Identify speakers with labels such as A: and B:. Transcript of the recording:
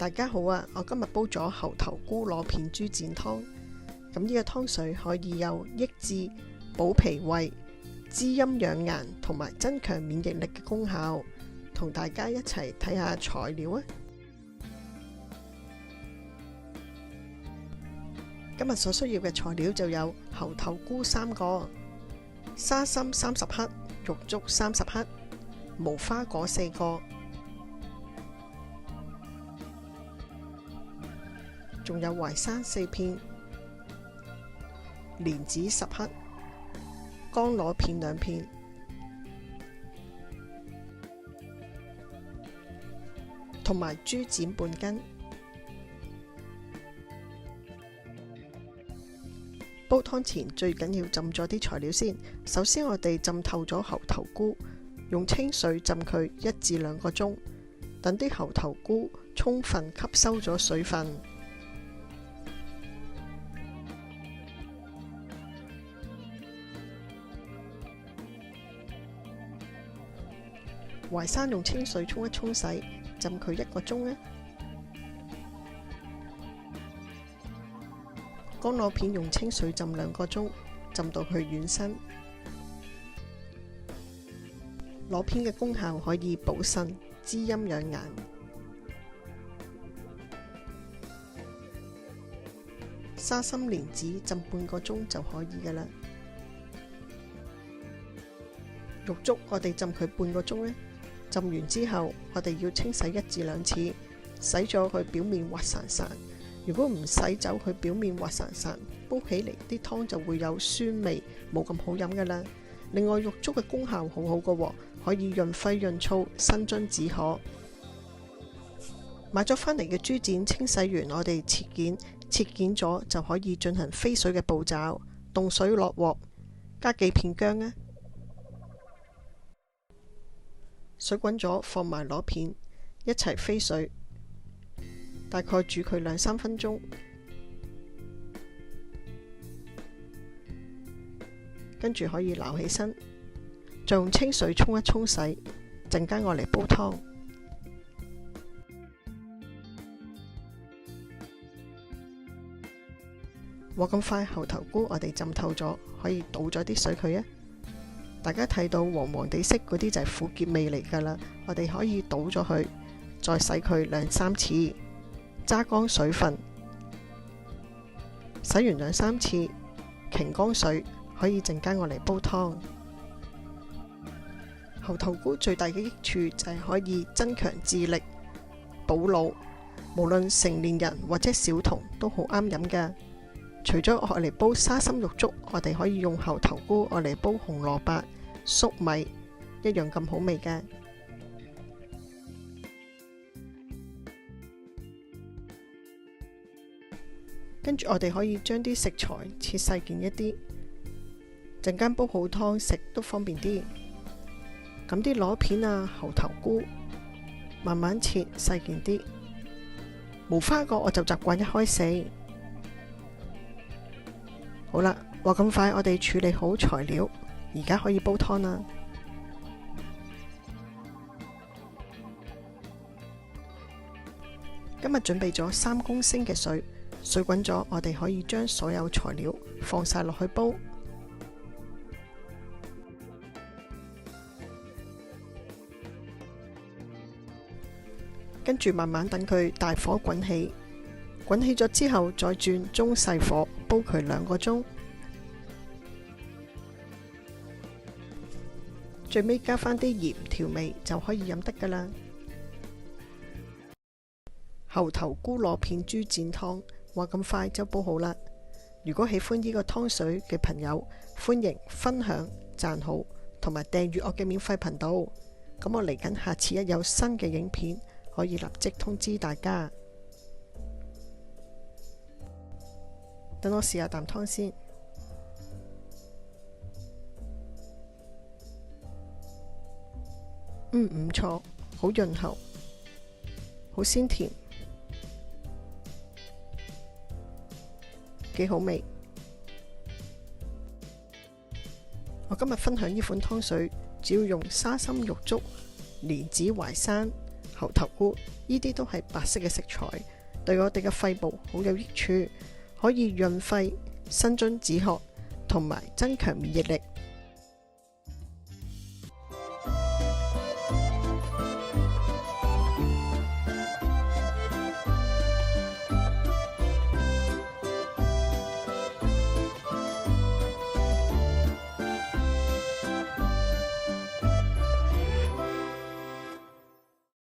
A: 大家好啊！我今日煲咗猴頭菇螺片豬展湯，咁呢個湯水可以有益智、補脾胃、滋陰養顏同埋增強免疫力嘅功效。同大家一齊睇下材料啊！今日所需要嘅材料就有猴頭菇3個、沙參30克、玉竹30克、無花果4個，仲有淮山4片、蓮子10克、乾螺片2片，同埋豬展半斤。煲湯前最緊要浸咗啲材料先。首先我哋浸透咗猴頭菇，用清水浸佢1至2個鐘，等啲猴頭菇充分吸收咗水分。淮山用清水沖一沖洗，浸佢1個鐘呢。乾螺片用清水浸2個鐘，浸到佢軟身。螺片嘅功效可以補腎、滋陰養顏。沙參蓮子浸半個鐘就可以㗎喇。玉竹我哋浸佢半個鐘呢。浸完之後，我哋要清洗1至2次，洗咗佢表面滑潺潺。如果唔洗走佢表面滑潺潺，煲起嚟啲湯就會有酸味，冇咁好飲噶啦。另外，玉竹嘅功效好好噶，可以潤肺潤燥、生津止渴。買咗返嚟嘅豬展清洗完，我哋切件咗就可以進行飛水嘅步驟。凍水落鑊，加幾片薑呢。水滾咗，放埋螺片一齊飛水，大概煮佢2-3分鐘，跟住可以撈起身，再用清水沖一沖洗，陣間我嚟煲湯。鑊咁快，猴頭菇我哋浸透咗，可以倒咗啲水佢啊。大家睇到黃黃地色嗰啲就係苦澀味嚟㗎啦，我哋可以倒咗佢，再洗佢2-3次，揸乾水分，洗完2-3次，擎乾水，可以陣間我嚟煲湯。猴頭菇最大嘅益處就係可以增強智力、補腦，無論成年人或者小童都好啱飲㗎。除咗我嚟煲沙參玉竹，我哋可以用猴頭菇我嚟煲紅蘿蔔、粟米，一樣咁好味嘅。跟住我哋可以將啲食材切細件一啲，陣間煲好湯食都方便啲。咁啲螺片啊、猴頭菇慢慢切細件啲，無花果我就習慣一開四。好啦，話咁快我哋處理好材料，而家可以煲湯啦。今日準備咗3公升嘅水，水滾咗，我哋可以將所有材料放晒落去煲，跟住慢慢等佢大火滾起。滾起咗之後，再轉中細火煲佢2個鐘，最尾加返啲鹽調味就可以飲得㗎喇。猴頭菇螺片豬展湯話咁快就煲好啦。如果喜歡呢個湯水嘅朋友，歡迎分享、讚好同埋訂閱我嘅免費頻道。咁我嚟緊下次一有新嘅影片，可以立即通知大家。等我試下啖湯先。唔錯，好潤喉，好鮮甜，幾好味。我今日分享呢款湯水，只要用沙參、玉竹、蓮子、淮山、猴頭菇，呢啲都係白色嘅食材，對我哋嘅肺部好有益處，可以潤肺、生津止渴同埋增強免疫力。